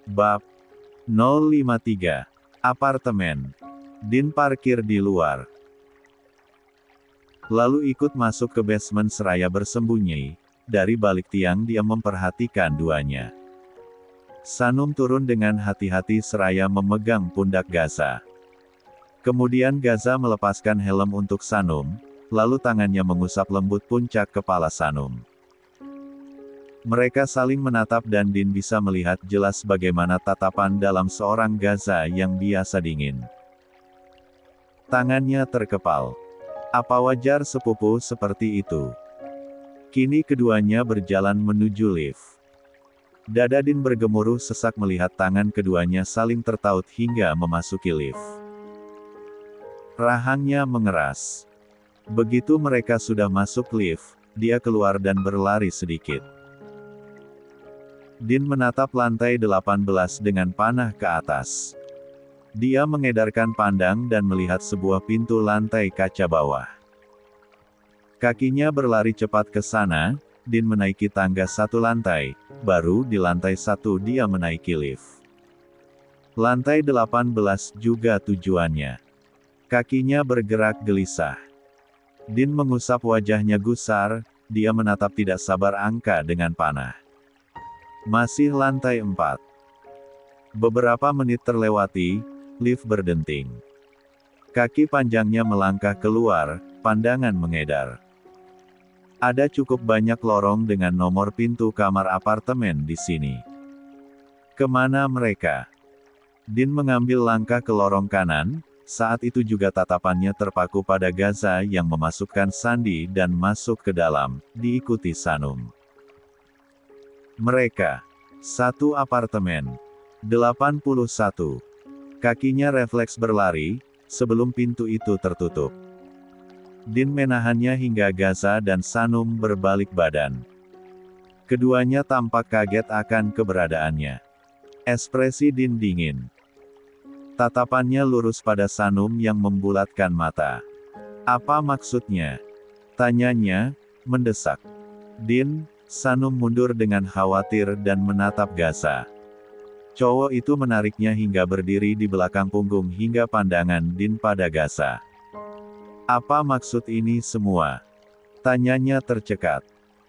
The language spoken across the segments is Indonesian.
Bab 053. Apartemen. Din parkir di luar. Lalu ikut masuk ke basement seraya bersembunyi. Dari balik tiang dia memperhatikan duanya. Sanum turun dengan hati-hati seraya memegang pundak Gaza. Kemudian Gaza melepaskan helm untuk Sanum, lalu tangannya mengusap lembut puncak kepala Sanum. Mereka saling menatap dan Din bisa melihat jelas bagaimana tatapan dalam seorang Gaza yang biasa dingin. Tangannya terkepal. Apa wajar sepupu seperti itu? Kini keduanya berjalan menuju lift. Dada Din bergemuruh sesak melihat tangan keduanya saling tertaut hingga memasuki lift. Rahangnya mengeras. Begitu mereka sudah masuk lift, dia keluar dan berlari sedikit. Din menatap lantai 18 dengan panah ke atas. Dia mengedarkan pandang dan melihat sebuah pintu lantai kaca bawah. Kakinya berlari cepat ke sana. Din menaiki tangga satu lantai, baru di lantai satu dia menaiki lift. Lantai 18 juga tujuannya. Kakinya bergerak gelisah. Din mengusap wajahnya gusar, dia menatap tidak sabar angka dengan panah. Masih lantai 4. Beberapa menit terlewati, lift berdenting. Kaki panjangnya melangkah keluar, pandangan mengedar. Ada cukup banyak lorong dengan nomor pintu kamar apartemen di sini. Kemana mereka? Din mengambil langkah ke lorong kanan, saat itu juga tatapannya terpaku pada Gaza yang memasukkan sandi dan masuk ke dalam, diikuti Sanum. Mereka. Satu apartemen. 81. Kakinya refleks berlari, sebelum pintu itu tertutup. Din menahannya hingga Gaza dan Sanum berbalik badan. Keduanya tampak kaget akan keberadaannya. Ekspresi Din dingin. Tatapannya lurus pada Sanum yang membulatkan mata. Apa maksudnya? Tanyanya, mendesak. Din. Sanum mundur dengan khawatir dan menatap Gaza. Cowok itu menariknya hingga berdiri di belakang punggung hingga pandangan Din pada Gaza. Apa maksud ini semua? Tanyanya tercekat.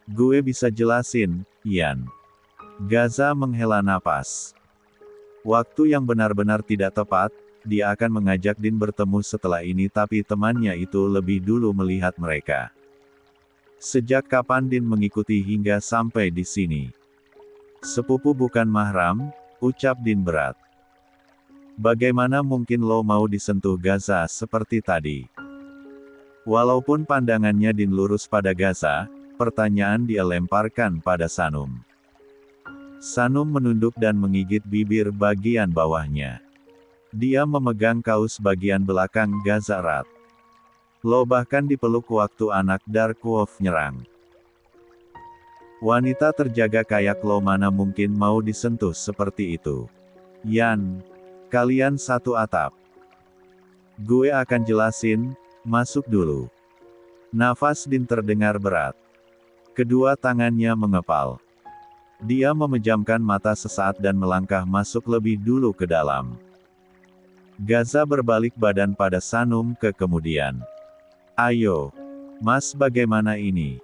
Gue bisa jelasin, Ian. Gaza menghela napas. Waktu yang benar-benar tidak tepat, dia akan mengajak Din bertemu setelah ini tapi temannya itu lebih dulu melihat mereka. Sejak kapan Din mengikuti hingga sampai di sini? Sepupu bukan mahram, ucap Din berat. Bagaimana mungkin lo mau disentuh Gaza seperti tadi? Walaupun pandangannya Din lurus pada Gaza, pertanyaan dia lemparkan pada Sanum. Sanum menunduk dan menggigit bibir bagian bawahnya. Dia memegang kaus bagian belakang Gaza erat. Lo bahkan dipeluk waktu anak Dark Wolf nyerang. Wanita terjaga kayak lo mana mungkin mau disentuh seperti itu. Yan, kalian satu atap. Gue akan jelasin, masuk dulu. Nafas Din terdengar berat. Kedua tangannya mengepal. Dia memejamkan mata sesaat dan melangkah masuk lebih dulu ke dalam. Gaza berbalik badan pada Sanum kemudian. Ayo, Mas, bagaimana ini?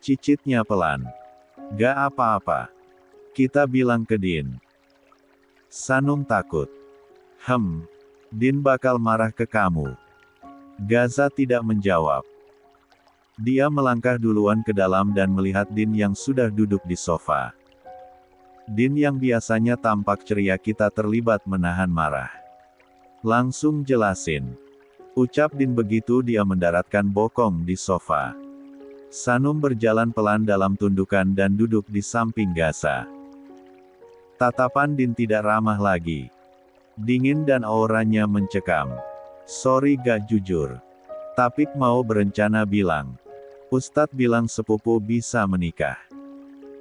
Cicitnya pelan. Gak apa-apa. Kita bilang ke Din. Sanum takut. Din bakal marah ke kamu. Gaza tidak menjawab. Dia melangkah duluan ke dalam dan melihat Din yang sudah duduk di sofa. Din yang biasanya tampak ceria kita terlibat menahan marah. Langsung jelasin. Ucap Din begitu dia mendaratkan bokong di sofa. Sanum berjalan pelan dalam tundukan dan duduk di samping Gaza. Tatapan Din tidak ramah lagi. Dingin dan auranya mencekam. Sorry gak jujur. Tapi mau berencana bilang. Ustadz bilang sepupu bisa menikah.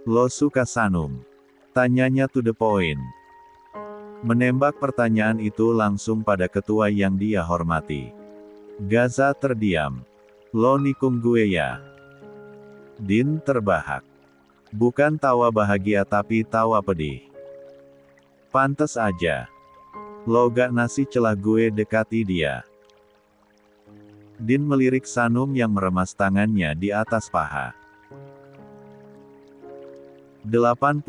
Lo suka Sanum? Tanyanya to the point. Menembak pertanyaan itu langsung pada ketua yang dia hormati. Gaza terdiam. Lo nikung gue ya? Din terbahak. Bukan tawa bahagia tapi tawa pedih. Pantes aja. Lo gak ngasih celah gue dekati dia. Din melirik Sanum yang meremas tangannya di atas paha. 82.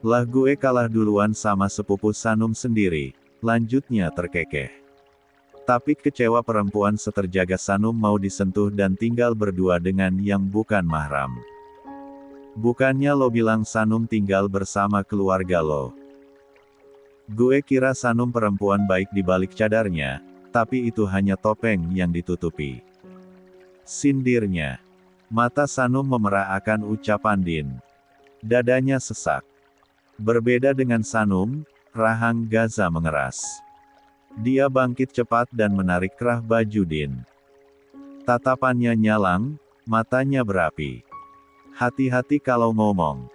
Lah gue kalah duluan sama sepupu Sanum sendiri, lanjutnya terkekeh. Tapi kecewa perempuan seterjaga Sanum mau disentuh dan tinggal berdua dengan yang bukan mahram. Bukannya lo bilang Sanum tinggal bersama keluarga lo? Gue kira Sanum perempuan baik di balik cadarnya, tapi itu hanya topeng yang ditutupi. Sindirnya. Mata Sanum memerah akan ucapan Din. Dadanya sesak. Berbeda dengan Sanum, rahang Gaza mengeras. Dia bangkit cepat dan menarik kerah baju Din. Tatapannya nyalang, matanya berapi. Hati-hati kalau ngomong.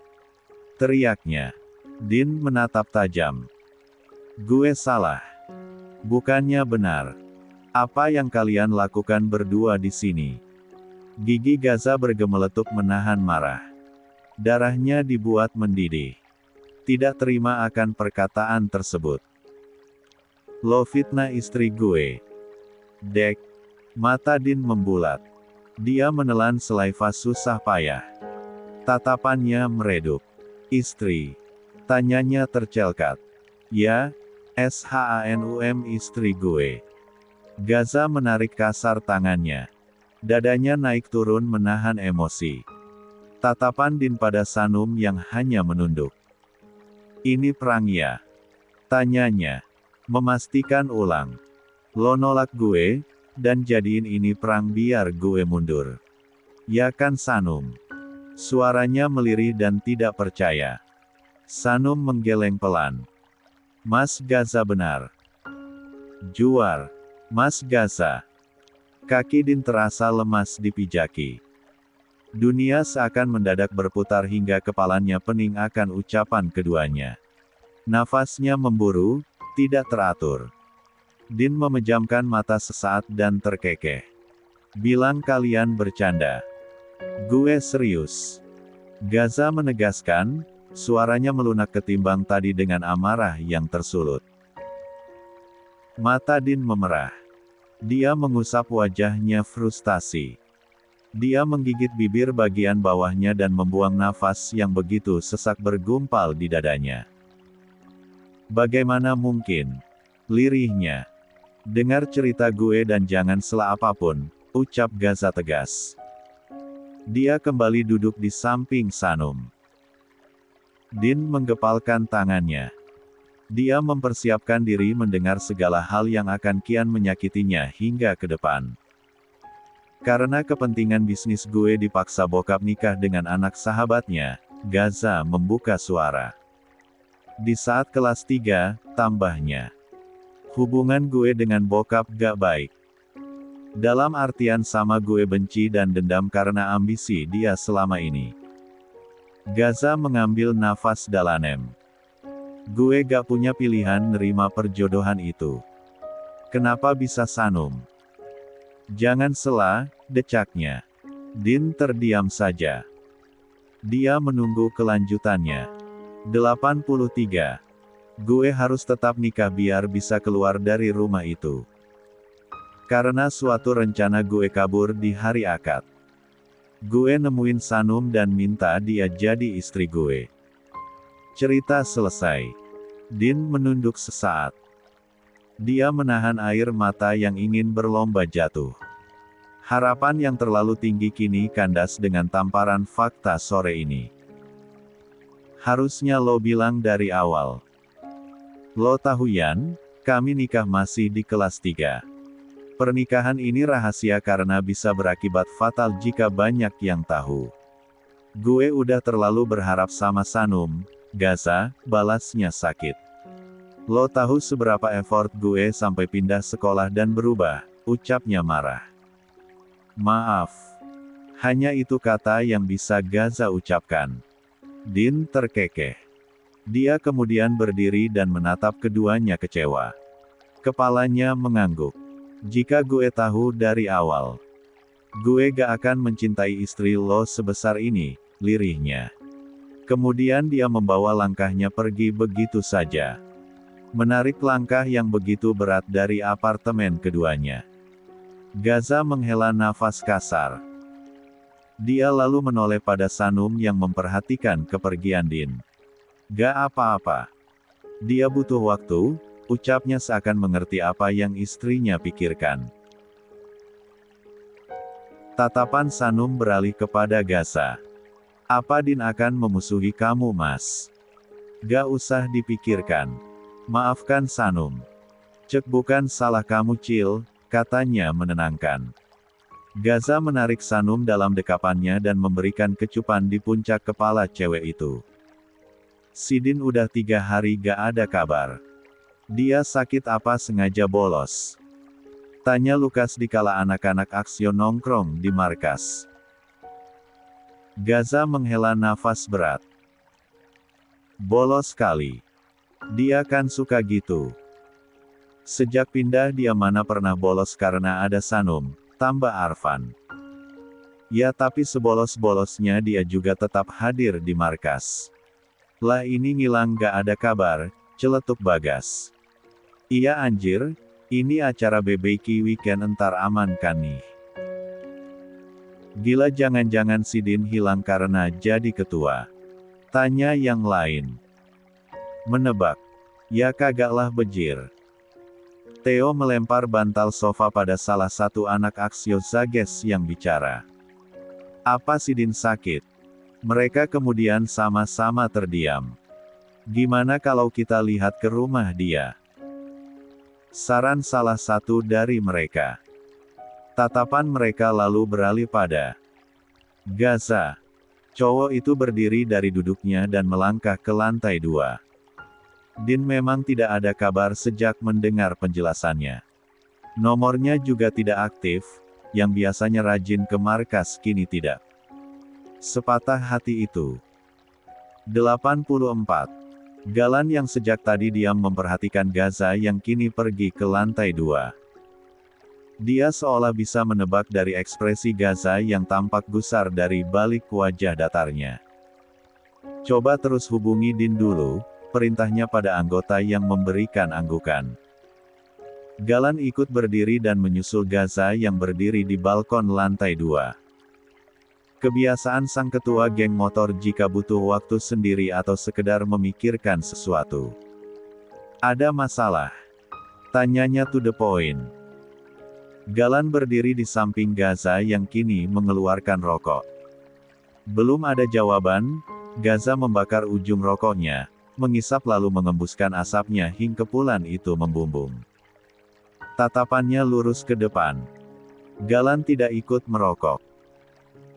Teriaknya. Din menatap tajam. Gue salah. Bukannya benar. Apa yang kalian lakukan berdua di sini? Gigi Gaza bergemeletup menahan marah. Darahnya dibuat mendidih. Tidak terima akan perkataan tersebut. Lo fitnah istri gue. Dek. Mata Din membulat. Dia menelan selaiva susah payah. Tatapannya meredup. Istri. Tanyanya tercelkat. Ya, SHANUM istri gue. Gaza menarik kasar tangannya. Dadanya naik turun menahan emosi. Tatapan Din pada Sanum yang hanya menunduk. Ini perang ya? Tanyanya. Memastikan ulang. Lo nolak gue, dan jadiin ini perang biar gue mundur. Ya kan Sanum? Suaranya melirih dan tidak percaya. Sanum menggeleng pelan. Mas Gaza benar. Juar. Mas Gaza. Kaki Din terasa lemas dipijaki. Dunia seakan mendadak berputar hingga kepalanya pening akan ucapan keduanya. Nafasnya memburu, tidak teratur. Din memejamkan mata sesaat dan terkekeh. Bilang kalian bercanda. Gue serius. Gaza menegaskan, suaranya melunak ketimbang tadi dengan amarah yang tersulut. Mata Din memerah. Dia mengusap wajahnya frustasi. Dia menggigit bibir bagian bawahnya dan membuang nafas yang begitu sesak bergumpal di dadanya. Bagaimana mungkin? Lirihnya. Dengar cerita gue dan jangan sela apapun, ucap Gaza tegas. Dia kembali duduk di samping Sanum. Din menggepalkan tangannya. Dia mempersiapkan diri mendengar segala hal yang akan kian menyakitinya hingga ke depan. Karena kepentingan bisnis gue dipaksa bokap nikah dengan anak sahabatnya, Gaza membuka suara. Di saat kelas 3, tambahnya. Hubungan gue dengan bokap gak baik. Dalam artian sama gue benci dan dendam karena ambisi dia selama ini. Gaza mengambil nafas dalam. Gue gak punya pilihan nerima perjodohan itu. Kenapa bisa Sanum? Jangan sela, decaknya. Din terdiam saja. Dia menunggu kelanjutannya. 83. Gue harus tetap nikah biar bisa keluar dari rumah itu. Karena suatu rencana gue kabur di hari akad. Gue nemuin Sanum dan minta dia jadi istri gue. Cerita selesai. Din menunduk sesaat. Dia menahan air mata yang ingin berlomba jatuh. Harapan yang terlalu tinggi kini kandas dengan tamparan fakta sore ini. Harusnya lo bilang dari awal. Lo tahu Yan, kami nikah masih di kelas 3. Pernikahan ini rahasia karena bisa berakibat fatal jika banyak yang tahu. Gue udah terlalu berharap sama Sanum, Gaza, balasnya sakit. Lo tahu seberapa effort gue sampai pindah sekolah dan berubah, ucapnya marah. Maaf. Hanya itu kata yang bisa Gaza ucapkan. Din terkekeh. Dia kemudian berdiri dan menatap keduanya kecewa. Kepalanya mengangguk. Jika gue tahu dari awal, gue gak akan mencintai istri lo sebesar ini, lirihnya. Kemudian dia membawa langkahnya pergi begitu saja. Menarik langkah yang begitu berat dari apartemen keduanya. Gaza menghela nafas kasar. Dia lalu menoleh pada Sanum yang memperhatikan kepergian Din. Gak apa-apa. Dia butuh waktu, ucapnya seakan mengerti apa yang istrinya pikirkan. Tatapan Sanum beralih kepada Gaza. Apa Din akan memusuhi kamu, Mas? Gak usah dipikirkan. Maafkan Sanum. Cek bukan salah kamu Cil, katanya menenangkan. Gaza menarik Sanum dalam dekapannya dan memberikan kecupan di puncak kepala cewek itu. Si Din udah 3 hari gak ada kabar. Dia sakit apa sengaja bolos? Tanya Lukas dikala anak-anak Aksio nongkrong di markas. Gaza menghela nafas berat. Bolos kali. Dia kan suka gitu. Sejak pindah dia mana pernah bolos karena ada Sanum, tambah Arfan. Ya tapi sebolos-bolosnya dia juga tetap hadir di markas. Lah ini ngilang gak ada kabar, celetuk Bagas. Iya anjir, ini acara BBQ weekend entar aman kan nih. Gila jangan-jangan si Din hilang karena jadi ketua. Tanya yang lain. Menebak. Ya kagaklah bejir. Theo melempar bantal sofa pada salah satu anak Aksio Zages yang bicara. Apa si Din sakit? Mereka kemudian sama-sama terdiam. Gimana kalau kita lihat ke rumah dia? Saran salah satu dari mereka. Tatapan mereka lalu beralih pada Gaza. Cowok itu berdiri dari duduknya dan melangkah ke lantai 2. Din memang tidak ada kabar sejak mendengar penjelasannya. Nomornya juga tidak aktif, yang biasanya rajin ke markas kini tidak. Sepatah hati itu. 84. Galan yang sejak tadi diam memperhatikan Gaza yang kini pergi ke lantai 2. Dia seolah bisa menebak dari ekspresi Gaza yang tampak gusar dari balik wajah datarnya. Coba terus hubungi Din dulu, perintahnya pada anggota yang memberikan anggukan. Galan ikut berdiri dan menyusul Gaza yang berdiri di balkon lantai 2. Kebiasaan sang ketua geng motor jika butuh waktu sendiri atau sekedar memikirkan sesuatu. Ada masalah? Tanyanya to the point. Galan berdiri di samping Gaza yang kini mengeluarkan rokok. Belum ada jawaban, Gaza membakar ujung rokoknya, mengisap lalu mengembuskan asapnya hingga kepulan itu membumbung. Tatapannya lurus ke depan. Galan tidak ikut merokok.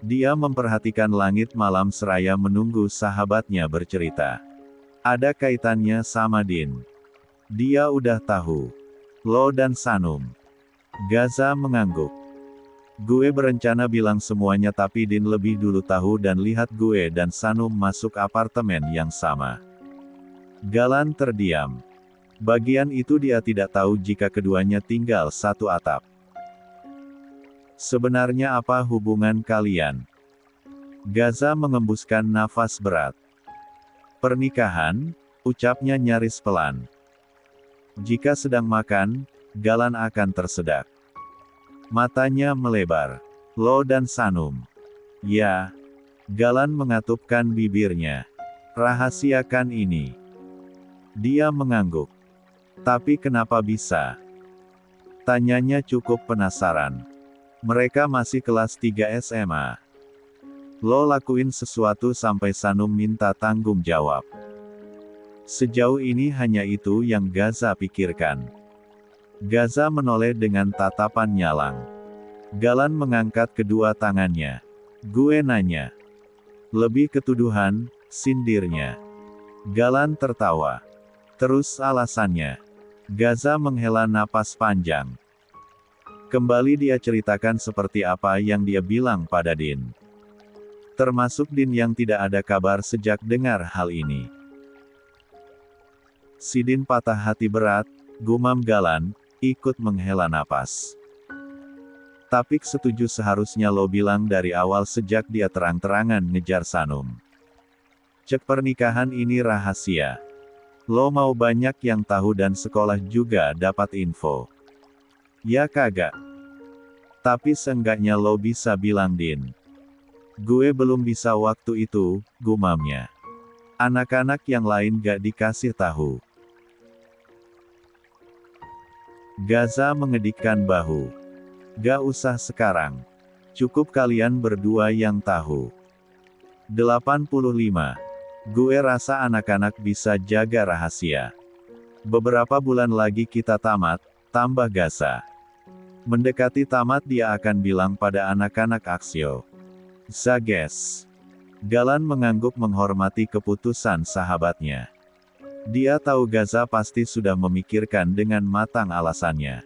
Dia memperhatikan langit malam seraya menunggu sahabatnya bercerita. Ada kaitannya sama Din. Dia udah tahu. Lo dan Sanum. Gaza mengangguk. Gue berencana bilang semuanya tapi Din lebih dulu tahu dan lihat gue dan Sanum masuk apartemen yang sama. Galan terdiam. Bagian itu dia tidak tahu jika keduanya tinggal satu atap. Sebenarnya apa hubungan kalian? Gaza mengembuskan nafas berat. Pernikahan, ucapnya nyaris pelan. Jika sedang makan, Galan akan tersedak. Matanya melebar. Lo dan Sanum. Ya. Galan mengatupkan bibirnya. Rahasiakan ini. Dia mengangguk. Tapi kenapa bisa? Tanyanya cukup penasaran. Mereka masih kelas 3 SMA. Lo lakuin sesuatu sampai Sanum minta tanggung jawab. Sejauh ini hanya itu yang Gaza pikirkan. Gaza menoleh dengan tatapan nyalang. Galan mengangkat kedua tangannya. Gue nanya. Lebih ketuduhan, sindirnya. Galan tertawa. Terus alasannya. Gaza menghela napas panjang. Kembali dia ceritakan seperti apa yang dia bilang pada Din. Termasuk Din yang tidak ada kabar sejak dengar hal ini. Si Din patah hati berat, gumam Galan, ikut menghela napas. Tapik setuju seharusnya lo bilang dari awal sejak dia terang-terangan ngejar Sanum. Cek pernikahan ini rahasia. Lo mau banyak yang tahu dan sekolah juga dapat info. Ya kagak. Tapi seenggaknya lo bisa bilang Din. Gue belum bisa waktu itu, gumamnya. Anak-anak yang lain gak dikasih tahu. Gaza mengedikkan bahu. Gak usah sekarang. Cukup kalian berdua yang tahu. 85. Gue rasa anak-anak bisa jaga rahasia. Beberapa bulan lagi kita tamat, tambah Gaza. Mendekati tamat dia akan bilang pada anak-anak Aksio. Zages. Galan mengangguk menghormati keputusan sahabatnya. Dia tahu Gaza pasti sudah memikirkan dengan matang alasannya.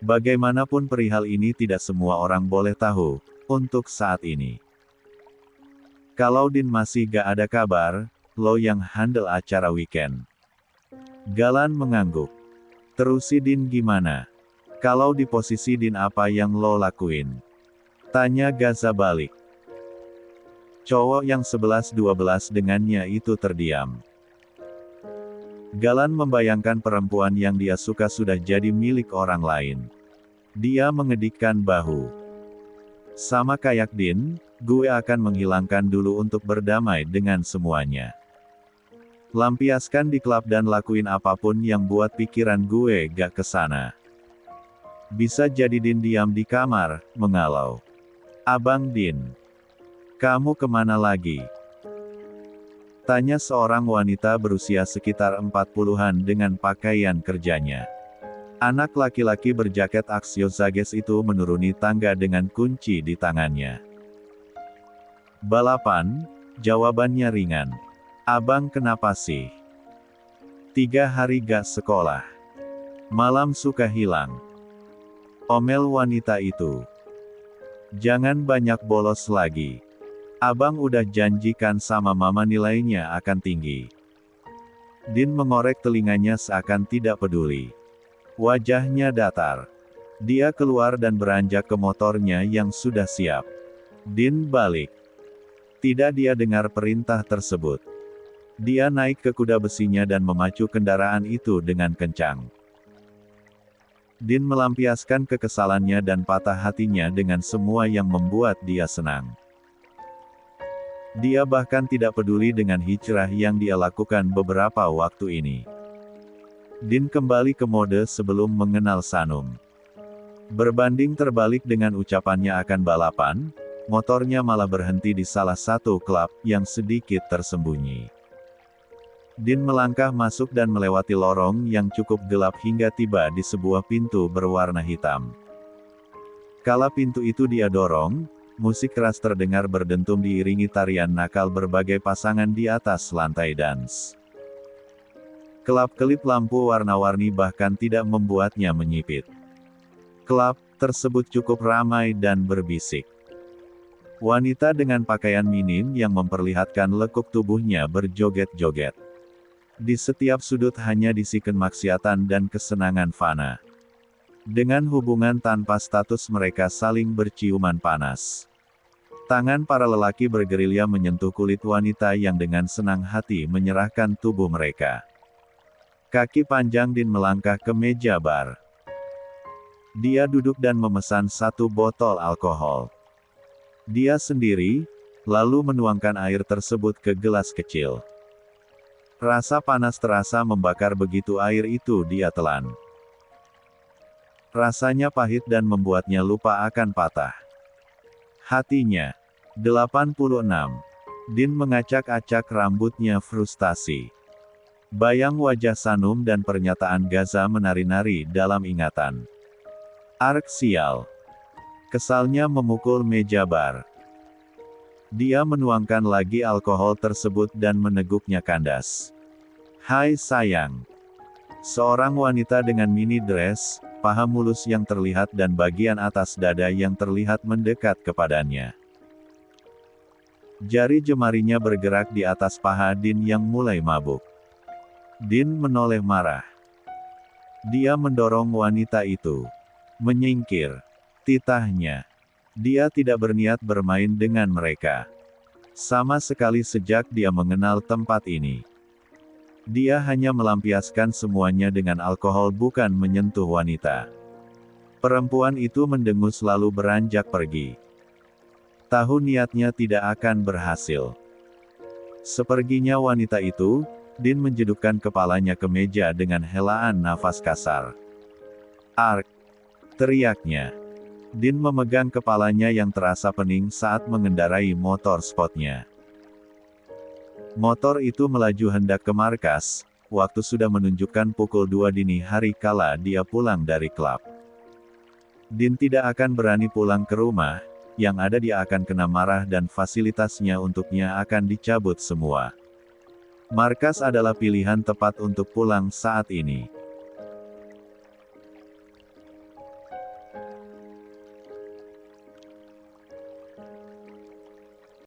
Bagaimanapun perihal ini tidak semua orang boleh tahu, untuk saat ini. Kalau Din masih gak ada kabar, lo yang handle acara weekend. Galan mengangguk. Terus si Din gimana? Kalau di posisi Din apa yang lo lakuin? Tanya Gaza balik. Cowok yang 11-12 dengannya itu terdiam. Galan membayangkan perempuan yang dia suka sudah jadi milik orang lain. Dia mengedikkan bahu. Sama kayak Din, gue akan menghilangkan dulu untuk berdamai dengan semuanya. Lampiaskan di klub dan lakuin apapun yang buat pikiran gue gak kesana. Bisa jadi Din diam di kamar, mengalau. Abang Din. Kamu kemana lagi? Tanya seorang wanita berusia sekitar 40-an dengan pakaian kerjanya. Anak laki-laki berjaket Aksio Zages itu menuruni tangga dengan kunci di tangannya. Balapan? Jawabannya ringan. Abang kenapa sih? 3 hari gak sekolah. Malam suka hilang. Omel wanita itu. Jangan banyak bolos lagi. Abang udah janjikan sama mama nilainya akan tinggi. Din mengorek telinganya seakan tidak peduli. Wajahnya datar. Dia keluar dan beranjak ke motornya yang sudah siap. Din balik. Tidak dia dengar perintah tersebut. Dia naik ke kuda besinya dan memacu kendaraan itu dengan kencang. Din melampiaskan kekesalannya dan patah hatinya dengan semua yang membuat dia senang. Dia bahkan tidak peduli dengan hijrah yang dia lakukan beberapa waktu ini. Din kembali ke mode sebelum mengenal Sanum. Berbanding terbalik dengan ucapannya akan balapan, motornya malah berhenti di salah satu klub yang sedikit tersembunyi. Din melangkah masuk dan melewati lorong yang cukup gelap hingga tiba di sebuah pintu berwarna hitam. Kala pintu itu dia dorong, musik keras terdengar berdentum diiringi tarian nakal berbagai pasangan di atas lantai dans. Kelap-kelip lampu warna-warni bahkan tidak membuatnya menyipit. Klub tersebut cukup ramai dan berbisik. Wanita dengan pakaian minim yang memperlihatkan lekuk tubuhnya berjoget-joget. Di setiap sudut hanya disikan maksiatan dan kesenangan fana. Dengan hubungan tanpa status mereka saling berciuman panas. Tangan para lelaki bergerilya menyentuh kulit wanita yang dengan senang hati menyerahkan tubuh mereka. Kaki panjang Din melangkah ke meja bar. Dia duduk dan memesan 1 botol alkohol. Dia sendiri, lalu menuangkan air tersebut ke gelas kecil. Rasa panas terasa membakar begitu air itu dia telan. Rasanya pahit dan membuatnya lupa akan patah hatinya. 86. Din mengacak-acak rambutnya frustasi. Bayang wajah Sanum dan pernyataan Gaza menari-nari dalam ingatan. Ark sial. Kesalnya memukul meja bar. Dia menuangkan lagi alkohol tersebut dan meneguknya kandas. Hai sayang. Seorang wanita dengan mini dress, paha mulus yang terlihat dan bagian atas dada yang terlihat mendekat kepadanya. Jari jemarinya bergerak di atas paha Din yang mulai mabuk. Din menoleh marah. Dia mendorong wanita itu. Menyingkir. Titahnya. Dia tidak berniat bermain dengan mereka. Sama sekali sejak dia mengenal tempat ini. Dia hanya melampiaskan semuanya dengan alkohol, bukan menyentuh wanita. Perempuan itu mendengus lalu beranjak pergi. Tahu niatnya tidak akan berhasil. Seperginya wanita itu, Dean menjedukkan kepalanya ke meja dengan helaan nafas kasar. "Ark!" teriaknya. Dean memegang kepalanya yang terasa pening saat mengendarai motor sportnya. Motor itu melaju hendak ke markas, waktu sudah menunjukkan pukul 2 dini hari kala dia pulang dari klub. Dean tidak akan berani pulang ke rumah, yang ada dia akan kena marah dan fasilitasnya untuknya akan dicabut semua. Markas adalah pilihan tepat untuk pulang saat ini.